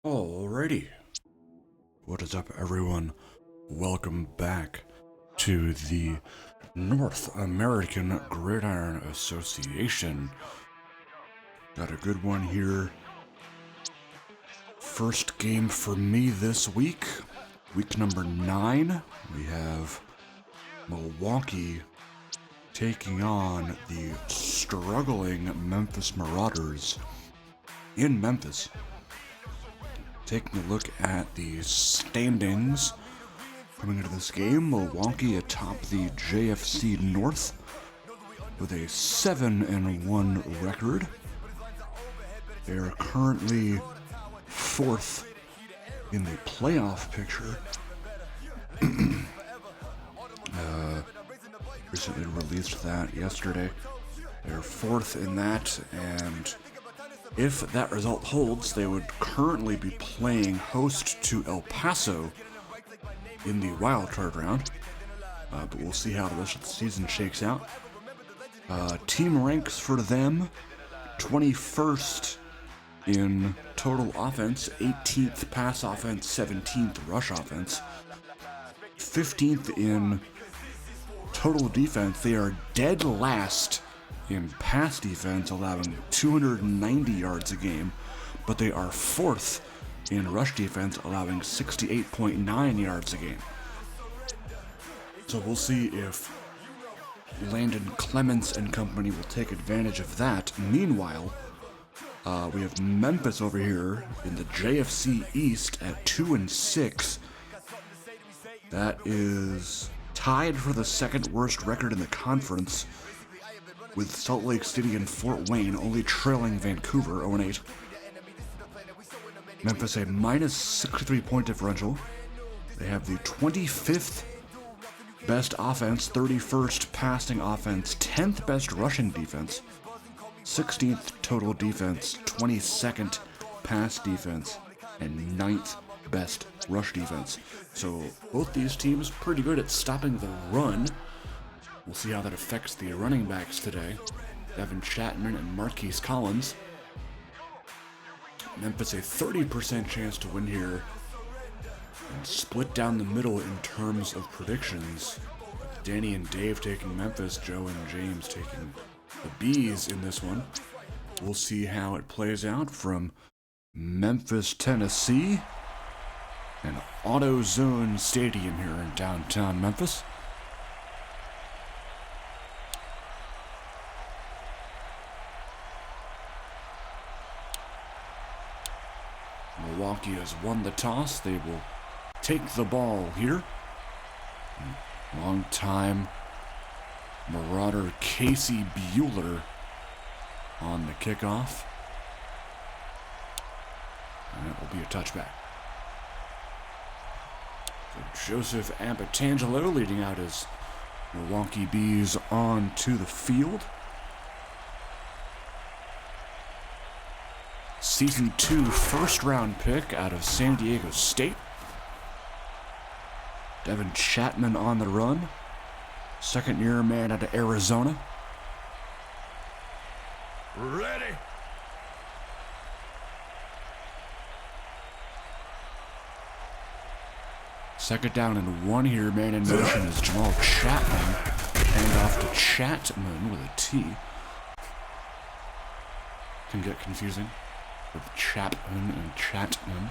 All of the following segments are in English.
Alrighty. What is up, everyone? Welcome back to the North American Gridiron Association. Got a good one here. First game for me this week. Week number 9. We have Milwaukee taking on the struggling Memphis Marauders in Memphis. Taking a look at the standings coming into this game, Milwaukee atop the JFC North with a 7-1 record. They are currently 4th in the playoff picture. Recently released that yesterday. They're 4th in that, and if that result holds, they would currently be playing host to El Paso in the wildcard round. But we'll see how the rest of the season shakes out. Team ranks for them: 21st in total offense, 18th pass offense, 17th rush offense, 15th in total defense. They are dead last in pass defense, allowing 290 yards a game, but they are 4th in rush defense, allowing 68.9 yards a game. So we'll see if Landon Clements and company will take advantage of that. Meanwhile, we have Memphis over here in the JFC East at 2-6. That is tied for the second worst record in the conference, with Salt Lake City and Fort Wayne only trailing Vancouver 0-8. Memphis a minus 63 point differential. They have the 25th best offense, 31st passing offense, 10th best rushing defense, 16th total defense, 22nd pass defense, and 9th best rush defense. So both these teams pretty good at stopping the run. We'll see how that affects the running backs today. Devin Chapman and Marquise Collins. Memphis a 30% chance to win here, and split down the middle in terms of predictions. Danny and Dave taking Memphis, Joe and James taking the Bees in this one. We'll see how it plays out from Memphis, Tennessee, an AutoZone Stadium here in downtown Memphis. Milwaukee has won the toss. They will take the ball here. Long time Marauder Casey Bueller on the kickoff. And it will be a touchback. So Joseph Ampetangelo leading out his Milwaukee Bees onto the field. Season 2 first-round pick out of San Diego State. Devin Chapman on the run. Second-year man out of Arizona. Ready. Second down and 1 here. Man in motion is Jamal Chapman. Hand off to Chatman with a T. Can get confusing with Chapman and Chatman.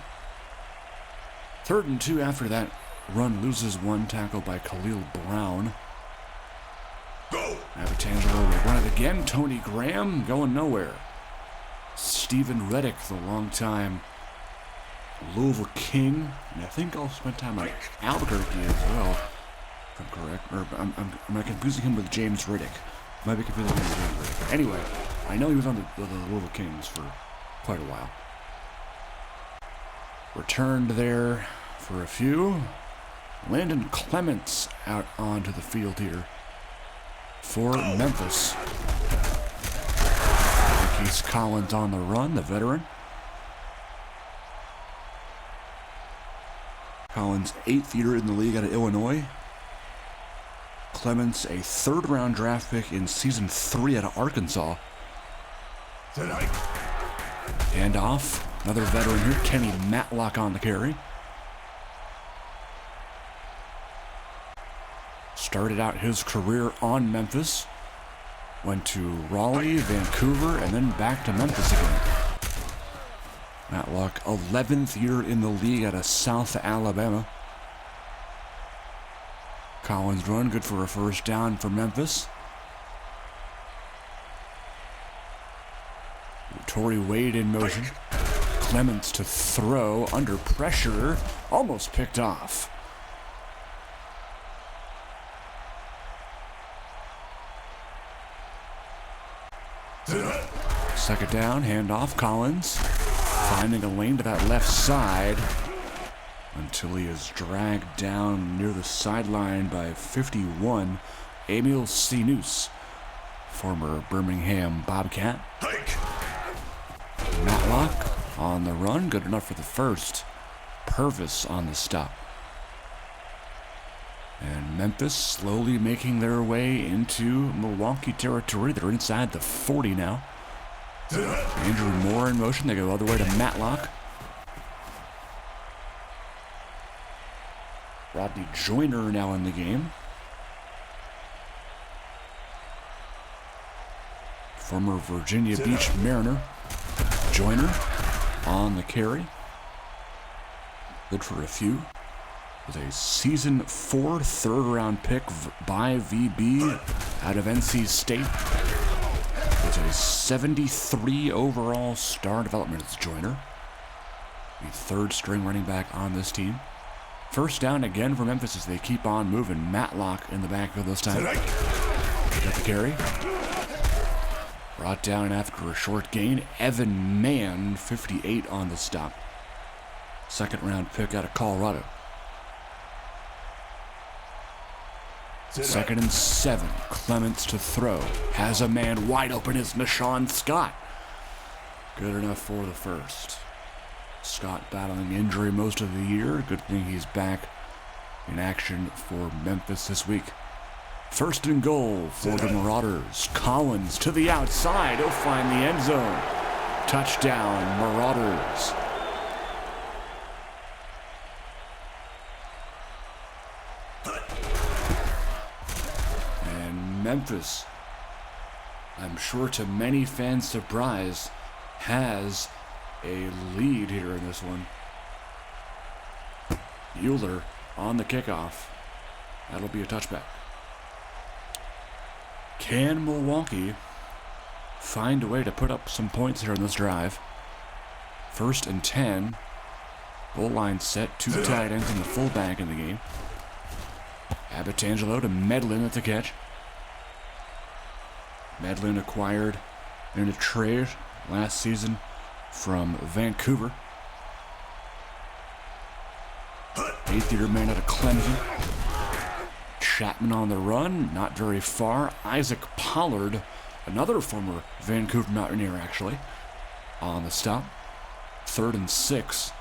3rd and 2 after that run, loses 1 tackle by Khalil Brown. Go. Avatangelo will run it again. Tony Graham going nowhere. Stephen Reddick, the longtime Louisville King, and I think I'll spend time at Albuquerque as well, if I'm correct. Or am I confusing him with James Riddick? Might be confusing him with James Riddick. Anyway, I know he was on the Louisville Kings for quite a while. Returned there for a few. Landon Clements out onto the field here for Memphis. Marquise Collins on the run, the veteran. Collins, 8th year in the league out of Illinois. Clements, a 3rd-round draft pick in season 3 out of Arkansas. Tonight. Hand off Another veteran here, Kenny Matlock on the carry. Started out his career on Memphis. Went to Raleigh, Vancouver, and then back to Memphis again. Matlock, 11th year in the league out of South Alabama. Collins run, good for a first down for Memphis. Torrey Wade in motion. Clements to throw, under pressure, almost picked off. Second down, handoff, Collins. Finding a lane to that left side until he is dragged down near the sideline by 51, Emil Sinus, former Birmingham Bobcat. Matlock on the run, good enough for the first. Purvis on the stop. And Memphis slowly making their way into Milwaukee territory. They're inside the 40 now. Andrew Moore in motion. They go all the way to Matlock. Rodney Joyner now in the game. Former Virginia Beach Mariner. Joyner on the carry. Good for a few. With a season 4 third-round pick by VB out of NC State. With a 73 overall star development as Joyner. The third string running back on this team. First down again for Memphis as they keep on moving. Matlock in the backfield this time. Got the carry. Brought down after a short gain. Evan Mann, 58 on the stop. Second round pick out of Colorado. Second and 7. Clements to throw. Has a man wide open is Nashawn Scott. Good enough for the first. Scott battling injury most of the year. Good thing he's back in action for Memphis this week. First and goal for the Marauders. Collins to the outside. He'll find the end zone. Touchdown, Marauders. And Memphis, I'm sure to many fans' surprise, has a lead here in this one. Euler on the kickoff. That'll be a touchback. Can Milwaukee find a way to put up some points here in this drive? First and 10. Goal line set. 2 tight ends and the fullback in the game. Abitangelo to Medlin at the catch. Medlin acquired in a trade last season from Vancouver. 8th-year man out of Clemson. Chapman on the run, not very far. Isaac Pollard, another former Vancouver Mountaineer actually, on the stop. 3rd and 6.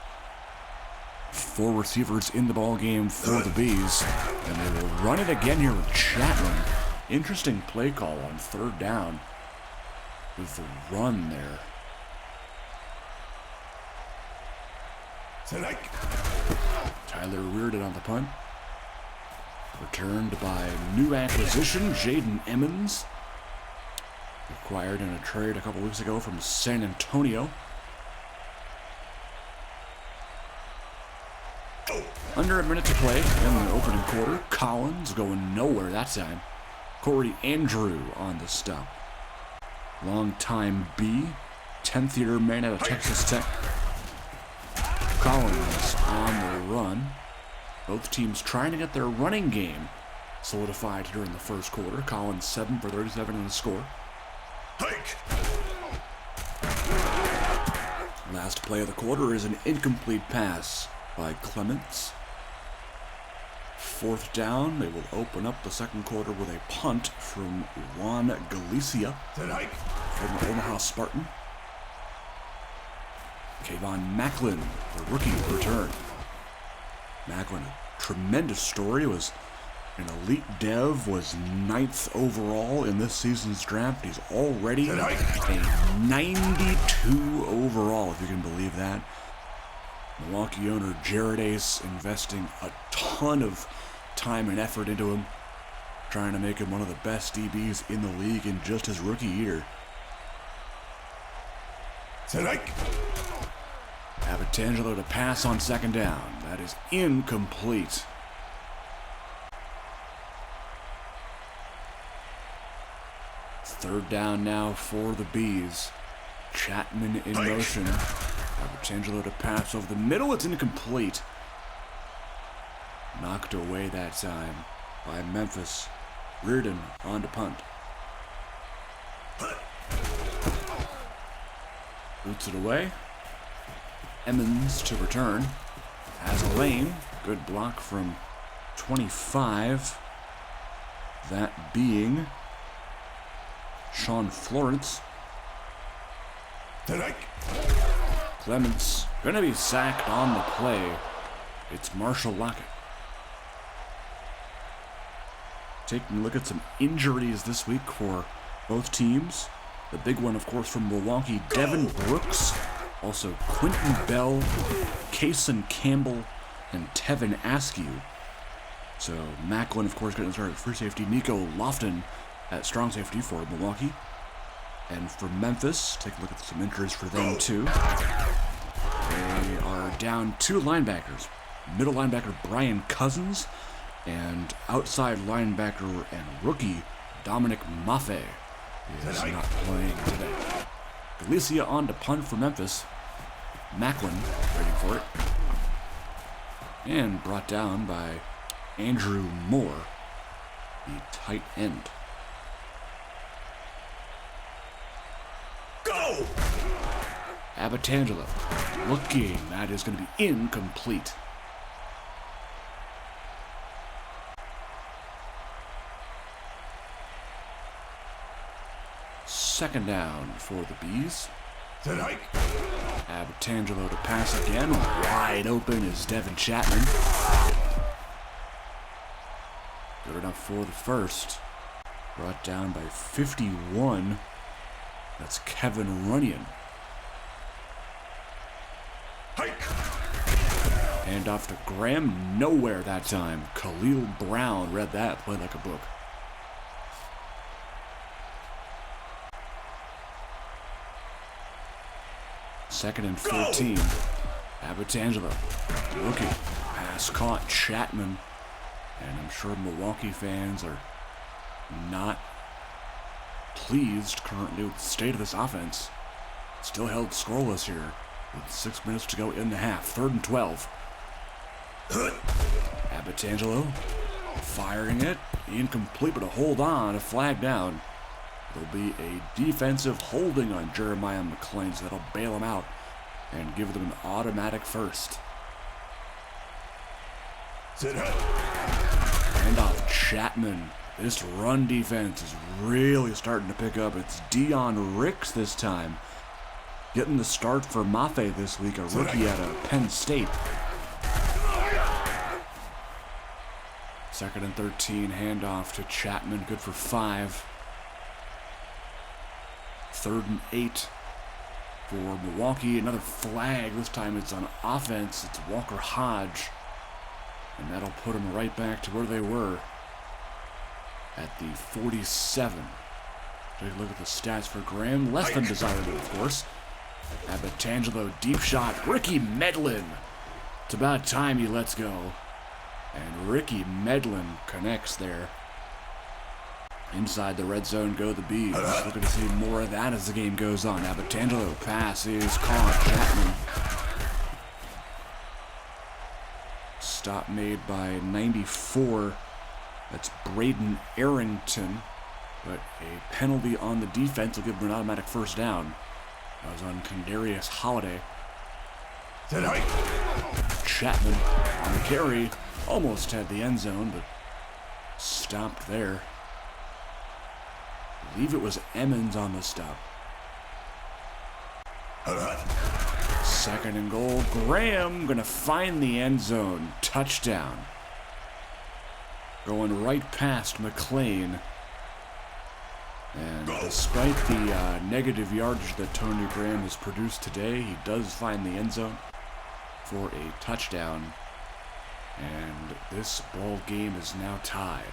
4 receivers in the ball game for the Bees, and they will run it again here with Chapman. Interesting play call on 3rd down with the run there. Tyler Reardon on the punt. Returned by new acquisition, Jaden Emmons. Acquired in a trade a couple weeks ago from San Antonio. Under a minute to play in the opening quarter. Collins going nowhere that time. Corey Andrew on the stop. Long-time B. 10th-year man out of Texas Tech. Collins on the run. Both teams trying to get their running game solidified here in the first quarter. Collins 7 for 37 in the score. Last play of the quarter is an incomplete pass by Clements. 4th down, they will open up the second quarter with a punt from Juan Galicia, former Omaha Spartan. Kayvon Macklin, the rookie, return. Macklin, a tremendous story, was An elite dev was 9th overall in this season's draft. He's already a 92 overall, if you can believe that. Milwaukee owner Jared Ace investing a ton of time and effort into him, trying to make him one of the best DBs in the league in just his rookie year. Abitangelo to pass on second down. That is incomplete. Third down now for the Bees. Chapman in motion. Abitangelo to pass over the middle. It's incomplete. Knocked away that time by Memphis. Reardon on to punt. Boots it away. Emmons to return. Has a lane. Good block from 25. That being Sean Florence. Clements gonna be sacked on the play. It's Marshall Lockett. Taking a look at some injuries this week for both teams. The big one, of course, from Milwaukee, Devin Brooks. Also Quentin Bell, Kaysen Campbell, and Tevin Askew. So Macklin, of course, getting started at free safety. Nico Lofton at strong safety for Milwaukee. And for Memphis, take a look at some injuries for them too. They are down 2 linebackers. Middle linebacker Brian Cousins and outside linebacker and rookie Dominic Maffei is not playing today. Galicia on to punt for Memphis. Macklin waiting for it. And brought down by Andrew Moore, the tight end. Go! Abitangelo looking. That is going to be incomplete. Second down for the Bees. Abitangelo to pass again. Wide open is Devin Chapman. Good enough for the first. Brought down by 51. That's Kevin Runyon. Hand off to Graham. Nowhere that time. Khalil Brown read that play like a book. Second and 14. Abitangelo looking. Pass caught. Chapman. And I'm sure Milwaukee fans are not pleased currently with the state of this offense. Still held scoreless here with 6 minutes to go in the half. 3rd and 12. Abitangelo firing it. Incomplete, but a hold on. A flag down. There'll be a defensive holding on Jeremiah McClain, so that'll bail him out and give them an automatic first. Hand off Chapman. This run defense is really starting to pick up. It's Dion Ricks this time. Getting the start for Maffei this week, a rookie out of Penn State. 2nd and 13, handoff to Chapman, good for 5. 3rd and 8 for Milwaukee. Another flag. This time it's on offense. It's Walker Hodge. And that'll put them right back to where they were at the 47. Take a look at the stats for Graham. Less than desirable, of course. Abitangelo, deep shot. Ricky Medlin. It's about time he lets go. And Ricky Medlin connects there. Inside the red zone go the Bees. Looking to see more of that as the game goes on. Abitangelo pass is caught. Chapman. Stop made by 94. That's Braden Arrington. But a penalty on the defense will give them an automatic first down. That was on Kendarius Holiday. Chapman on the carry. Almost had the end zone, but stopped there. I believe it was Emmons on the stop. 2nd and goal. Graham gonna find the end zone. Touchdown. going right past McLean. And despite the negative yardage that Tony Graham has produced today, he does find the end zone for a touchdown. And this ball game is now tied.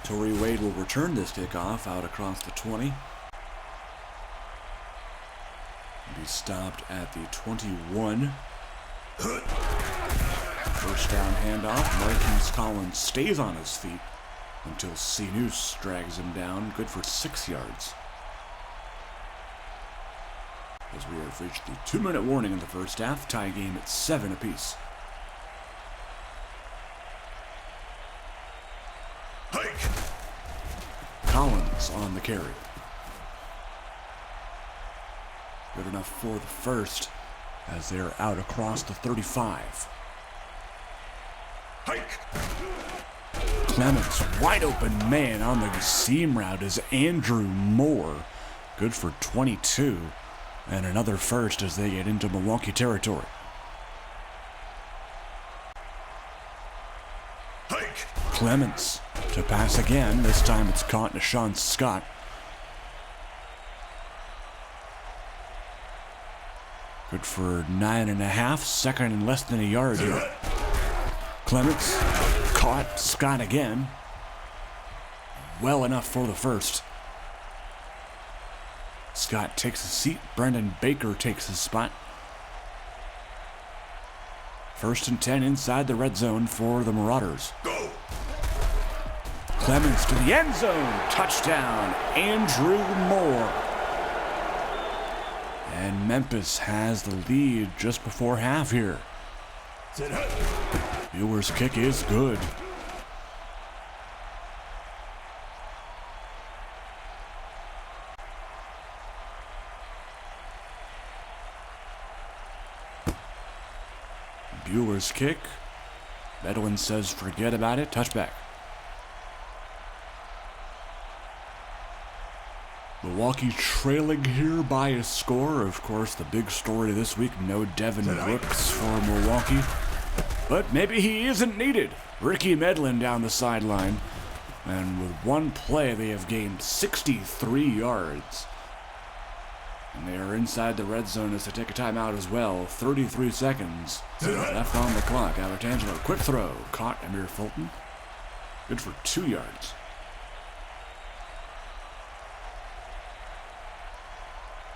Torrey Wade will return this kickoff out across the 20. Be stopped at the 21. First down handoff. Marquise Collins stays on his feet until Sinus drags him down. Good for 6 yards. As we have reached the 2-minute warning in the first half, tie game at 7 apiece. Collins on the carry. Good enough for the first as they're out across the 35. Clements, wide open man on the seam route is Andrew Moore. Good for 22. And another first as they get into Milwaukee territory. Clements to pass again. This time it's caught Deshaun Scott. Good for 9.5. Second and less than a yard here. Clements caught Scott again. Well enough for the first. Scott takes a seat. Brendan Baker takes his spot. 1st and 10 inside the red zone for the Marauders. Go. Clements to the end zone. Touchdown, Andrew Moore. And Memphis has the lead just before half here. Bueller's kick is good. Bueller's kick. Medlin says forget about it. Touchback. Milwaukee trailing here by a score. Of course, the big story this week, no Devin Brooks for Milwaukee. But maybe he isn't needed. Ricky Medlin down the sideline. And with one play, they have gained 63 yards. And they are inside the red zone as they take a timeout as well. 33 seconds left on the clock. Abertangelo, quick throw. Caught Amir Fulton. Good for 2 yards.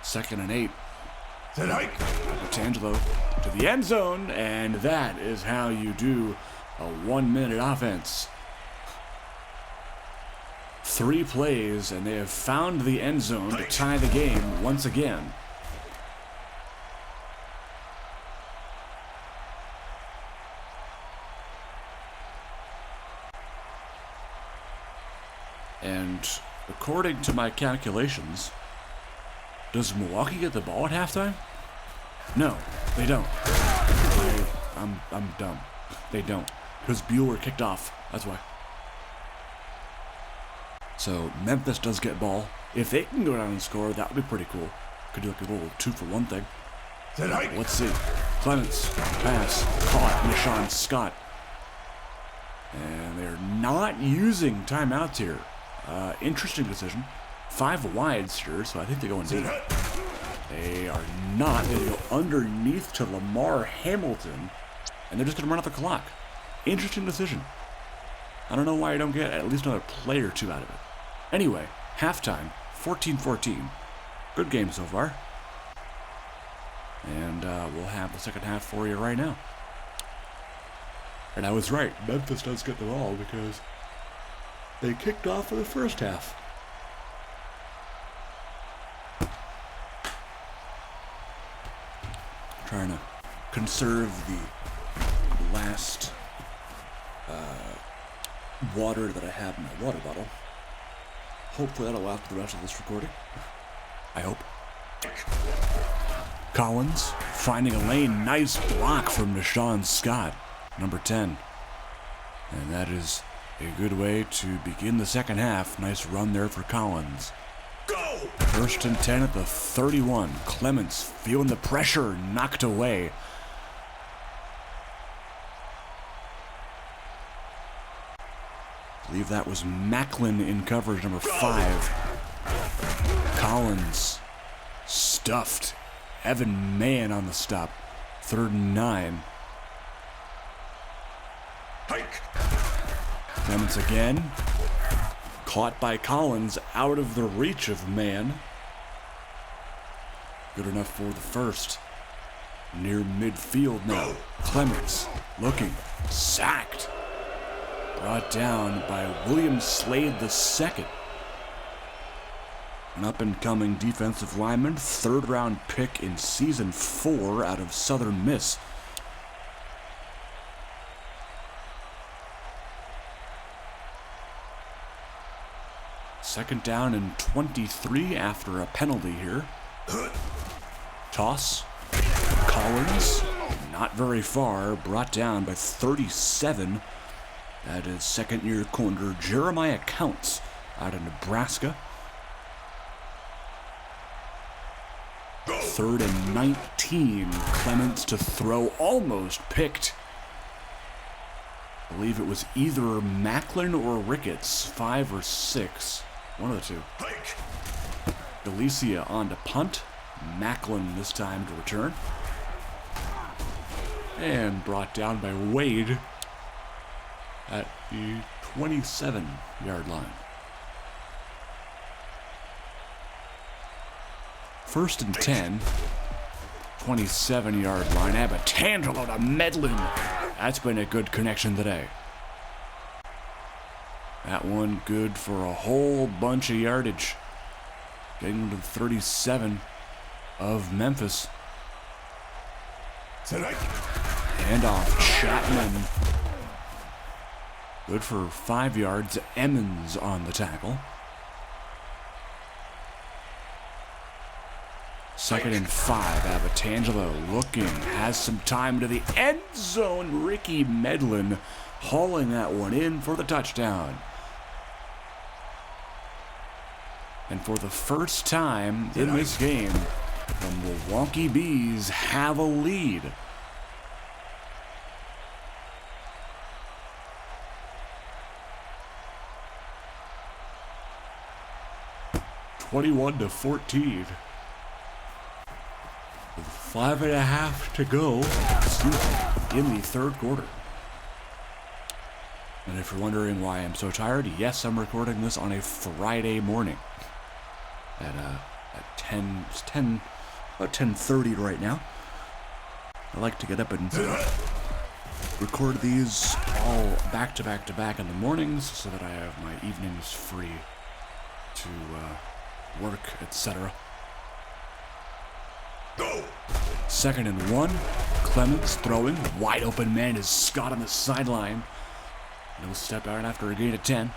Second and 8. Abertangelo to the end zone. And that is how you do a 1-minute offense. 3 plays, and they have found the end zone to tie the game once again. And according to my calculations, does Milwaukee get the ball at halftime? No, they don't. I'm dumb. They don't. Because Bueller kicked off. That's why. So Memphis does get ball. If they can go down and score, that would be pretty cool. Could do like a little 2-for-1 thing. Let's see. Clements, pass, caught, Deshaun Scott. And they're not using timeouts here. Interesting decision. 5 wides here, so I think they go in deep. They are not. They go underneath to Lamar Hamilton, and they're just going to run out the clock. Interesting decision. I don't know why I don't get at least another play or 2 out of it. Anyway, halftime, 14-14. Good game so far. And we'll have the second half for you right now. And I was right. Memphis does get the ball because they kicked off for the first half. Trying to conserve the last water that I have in my water bottle. Hopefully that'll last for the rest of this recording. I hope. Collins finding a lane. Nice block from Deshaun Scott, number 10. And that is a good way to begin the second half. Nice run there for Collins. Go! First and 10 at the 31. Clements feeling the pressure, knocked away. I believe that was Macklin in coverage, number 5. Collins stuffed. Evan Mahan on the stop. 3rd and 9. Hike. Clements again. Caught by Collins, out of the reach of Mann. Good enough for the first. Near midfield now. Clements looking. Sacked. Brought down by William Slade II. An up-and-coming defensive lineman, 3rd-round pick in season 4 out of Southern Miss. Second down and 23 after a penalty here. Toss. Collins, not very far, brought down by 37. That is second-year corner Jeremiah Counts out of Nebraska. 3rd and 19. Clements to throw, almost picked. I believe it was either Macklin or Ricketts, 5 or 6. One of the two. Galicia on to punt. Macklin this time to return. And brought down by Wade at the 27-yard line. First and 10. 27-yard line. Abatangelo to Medlin. That's been a good connection today. That one good for a whole bunch of yardage. Getting to the 37 of Memphis. Hand off Chapman. Good for 5 yards. Emmons on the tackle. 2nd and 5. Abatangelo looking. Has some time to the end zone. Ricky Medlin hauling that one in for the touchdown. And for the first time in this game, the Milwaukee Bees have a lead. (21-14). With 5.5 to go in the 3rd quarter. And if you're wondering why I'm so tired, yes, I'm recording this on a Friday morning. At 10:30 right now. I like to get up and record these all back to back in the mornings so that I have my evenings free to work, etc. 2nd and 1. Clements throwing. Wide open man is Scott on the sideline. He'll step out after a gain of 10.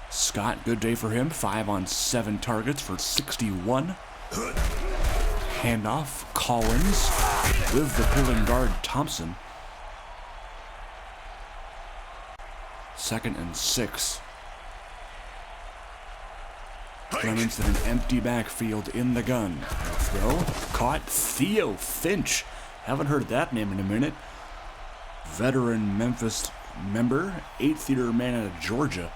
Scott, good day for him. 5 on 7 targets for 61. Handoff. Collins with the pulling guard Thompson. 2nd and 6. Clements in an empty backfield in the gun. Throw. Caught. Theo Finch. Haven't heard that name in a minute. Veteran Memphis member. 8th-year man out of Georgia.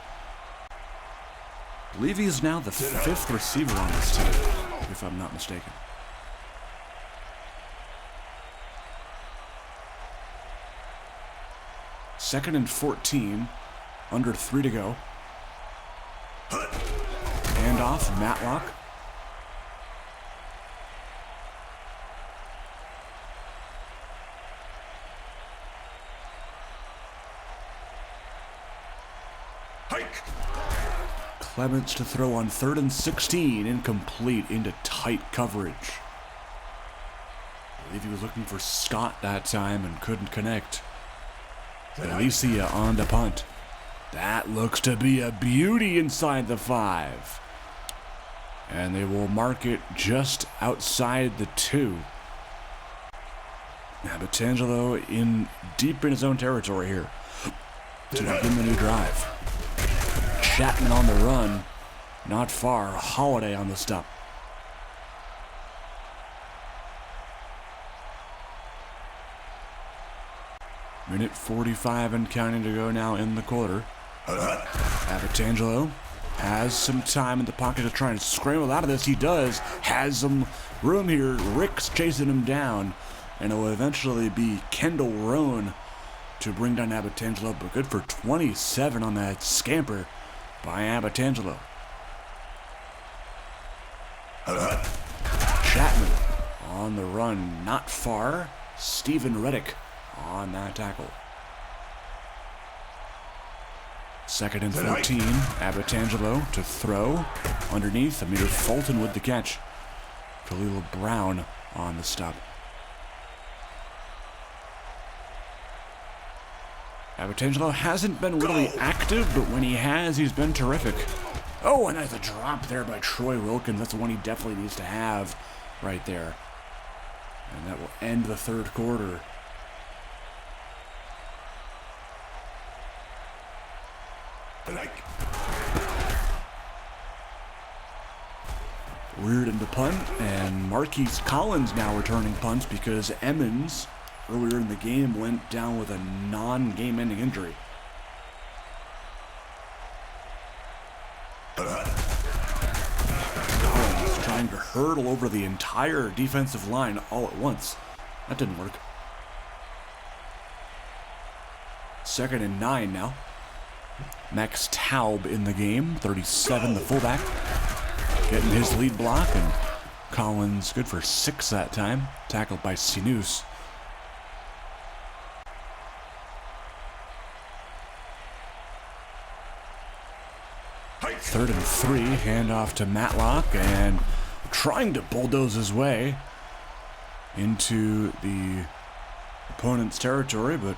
I believe he's now the 5th receiver on this team, if I'm not mistaken. Second and 14. Under 3 to go. Handoff. Matlock. Clements to throw on 3rd and 16. Incomplete into tight coverage. I believe he was looking for Scott that time and couldn't connect. Galicia on the punt. That looks to be a beauty inside the 5. And they will mark it just outside the 2. Abatangelo deep in his own territory here to begin the new drive. Chapman on the run. Not far. Holiday on the stop. Minute 45 and counting to go now in the quarter. Abitangelo has some time in the pocket to try and scramble out of this. He does. Has some room here. Rick's chasing him down. And it will eventually be Kendall Roan to bring down Abitangelo. But good for 27 on that scamper by Abitangelo. Chapman on the run. Not far. Stephen Reddick on that tackle. 2nd and 14. Abitangelo to throw. Underneath. Amir Fulton with the catch. Khalil Brown on the stop. Abitangelo hasn't been really active, but when he has, he's been terrific. Oh, and that's a drop there by Troy Wilkins. That's the one he definitely needs to have right there. And that will end the third quarter. Reared into punt, and Marquise Collins now returning punts because Emmons earlier in the game went down with a non-game ending injury. Collins trying to hurdle over the entire defensive line all at once. That didn't work. 2nd and 9 now. Max Taub in the game, 37, the fullback, getting his lead block, and Collins good for 6 that time, tackled by Sinus. Third and 3, handoff to Matlock, and trying to bulldoze his way into the opponent's territory, but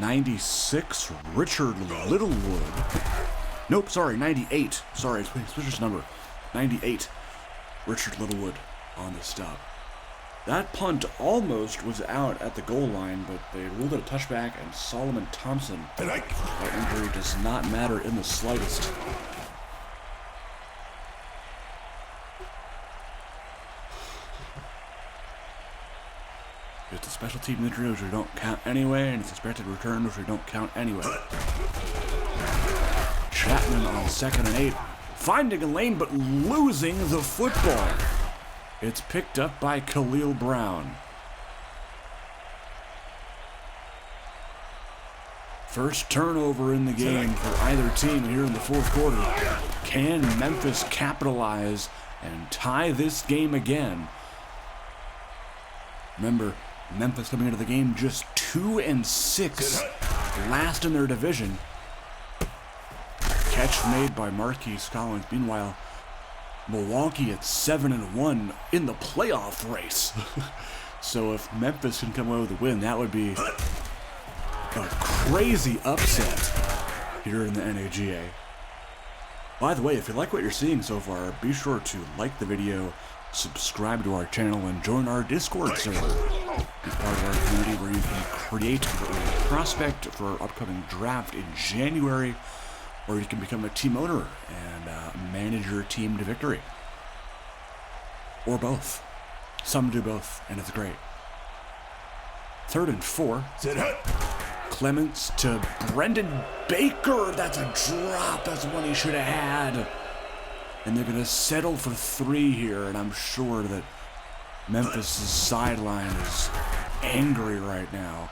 96, Richard Littlewood. Nope, sorry, 98. Sorry, switch his number. 98, Richard Littlewood on the stop. That punt almost was out at the goal line, but they ruled it a touchback, and Solomon Thompson, that injury does not matter in the slightest. It's a special team injury, which we don't count anyway, and it's expected return, which we don't count anyway. Chapman on 2nd and 8, finding a lane but losing the football. It's picked up by Khalil Brown. First turnover in the game for either team here in the fourth quarter. Can Memphis capitalize and tie this game again? Remember, Memphis coming into the game just 2-6, last in their division. Catch made by Marquise Collins. Meanwhile, Milwaukee at 7-1 in the playoff race. So if Memphis can come away with a win, that would be a crazy upset here in the NAGA. By the way, if you like what you're seeing so far, be sure to like the video, subscribe to our channel, and join our Discord server. Be part of our community where you can create a prospect for our upcoming draft in January, or you can become a team owner and manage your team to victory. Or both. Some do both, and it's great. 3rd and 4. Clements to Brendan Baker. That's a drop. That's one he should have had. And they're going to settle for 3 here, and I'm sure that Memphis' sideline is angry right now.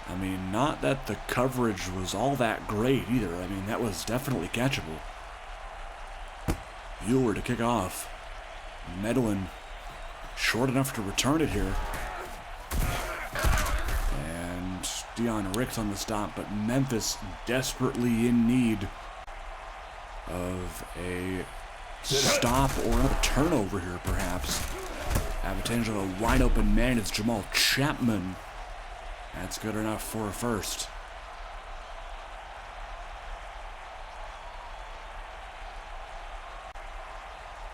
I mean, not that the coverage was all that great either. I mean, that was definitely catchable. Euler to kick off. Medlin short enough to return it here. And Dion Ricks on the stop, but Memphis desperately in need of a stop or another turnover here, perhaps. Abitangelo, a wide open man. It's Jamal Chapman. That's good enough for a first.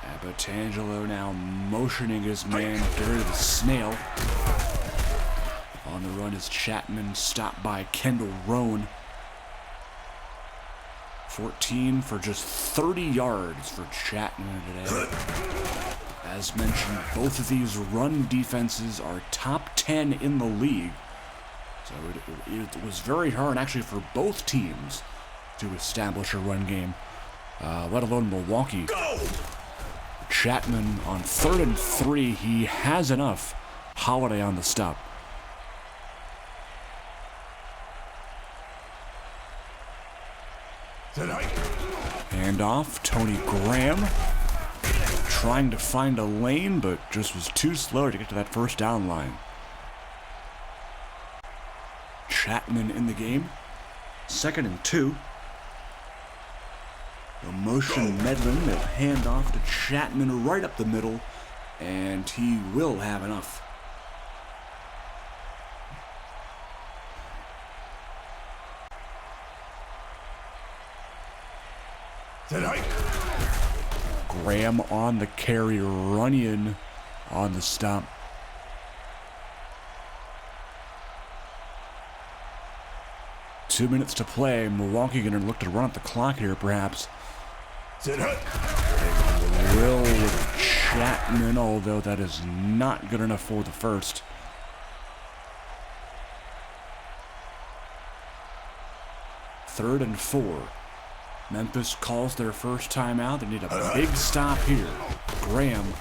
Abitangelo now motioning his man to get rid of the snail. On the run is Chapman, stopped by Kendall Roan. 14 for just 30 yards for Chapman today. As mentioned, both of these run defenses are top 10 in the league. So it was very hard actually for both teams to establish a run game, let alone Milwaukee. Go! Chapman on 3rd and 3, he has enough. Holiday on the stop. Tonight. Hand off, Tony Graham trying to find a lane, but just was too slow to get to that first down line. Chapman in the game. 2nd and 2. The motion Medlin will hand off to Chapman right up the middle, and he will have enough. Tonight. Graham on the carry, Runyon on the stop. Two minutes to play. Milwaukee going to look to run up the clock here, perhaps. Tonight. They will with Chapman, although that is not good enough for the first. Third and 4. Memphis calls their first timeout. They need a big stop here. Graham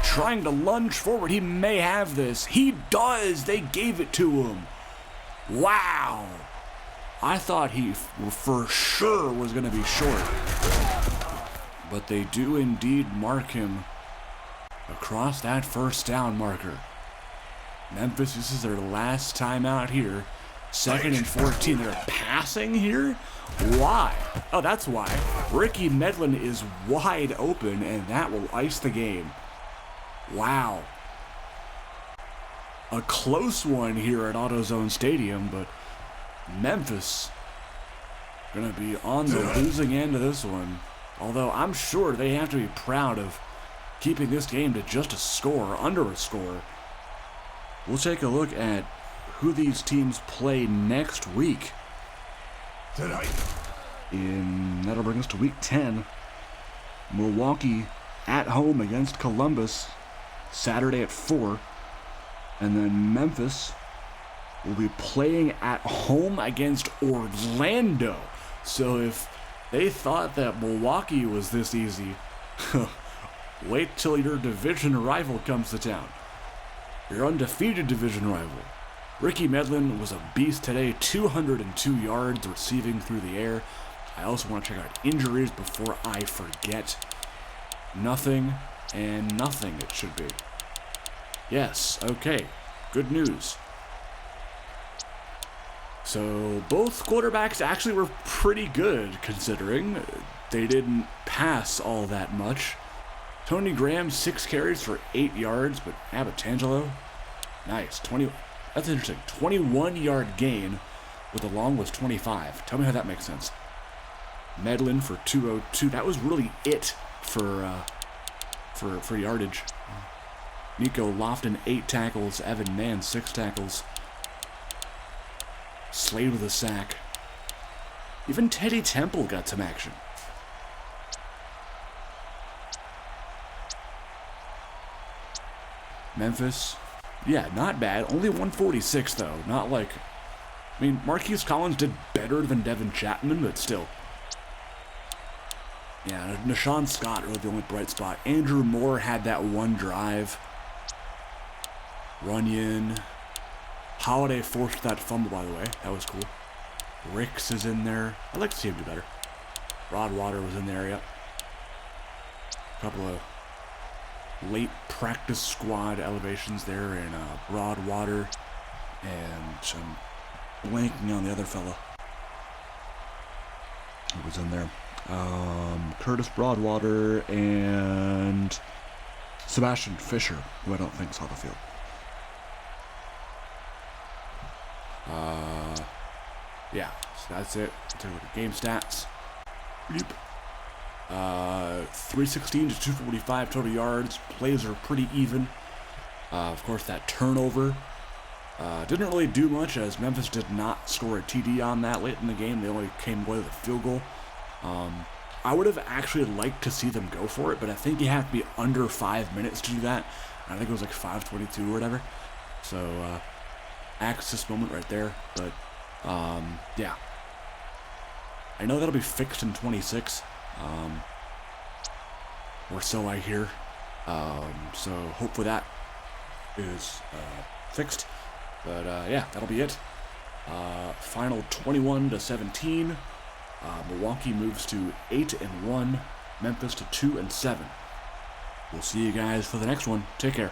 trying to lunge forward. He may have this. He does. They gave it to him. Wow. I thought he for sure was going to be short. But they do indeed mark him across that first down marker. Memphis, this is their last timeout here. 2nd and 14. They're passing here? Why? Oh, that's why. Ricky Medlin is wide open, and that will ice the game. Wow. A close one here at AutoZone Stadium, but Memphis going to be on the losing end of this one. Although I'm sure they have to be proud of keeping this game to just a score, under a score. We'll take a look at who these teams play next week. Tonight. That'll bring us to week 10. Milwaukee at home against Columbus Saturday at 4. And then Memphis will be playing at home against Orlando. So if they thought that Milwaukee was this easy, wait till your division rival comes to town. Your undefeated division rival. Ricky Medlin was a beast today, 202 yards receiving through the air. I also want to check out injuries before I forget. Nothing and nothing it should be. Yes, okay, good news. So both quarterbacks actually were pretty good considering they didn't pass all that much. Tony Graham, 6 carries for 8 yards, but Abatangelo, nice, 20. That's interesting. 21-yard gain, with the long was 25. Tell me how that makes sense. Medlin for 202. That was really it for yardage. Nico Lofton 8 tackles. Evan Mann 6 tackles. Slade with a sack. Even Teddy Temple got some action. Memphis. Yeah, not bad. Only 146, though. Not like... I mean, Marquise Collins did better than Devin Chapman, but still. Yeah, Nashawn Scott really the only bright spot. Andrew Moore had that one drive. Runyon. Holiday forced that fumble, by the way. That was cool. Ricks is in there. I'd like to see him do better. Broadwater was in there, yep. A couple of late practice squad elevations there in Broadwater, and I'm blanking on the other fella who was in there. Curtis Broadwater and Sebastian Fisher, who I don't think saw the field. Yeah, so that's it. Take a look at game stats. 316 to 245 total yards. Plays are pretty even. Of course, that turnover didn't really do much, as Memphis did not score a TD on that late in the game. They only came away with a field goal. I would have actually liked to see them go for it, but I think you have to be under 5 minutes to do that. I think it was like 5:22 or whatever. So, axis moment right there. But, yeah. I know that'll be fixed in 26. Or so I hear. So hopefully that is fixed. But, yeah, that'll be it. Final 21-17. Milwaukee moves to 8-1. Memphis to 2-7. We'll see you guys for the next one. Take care.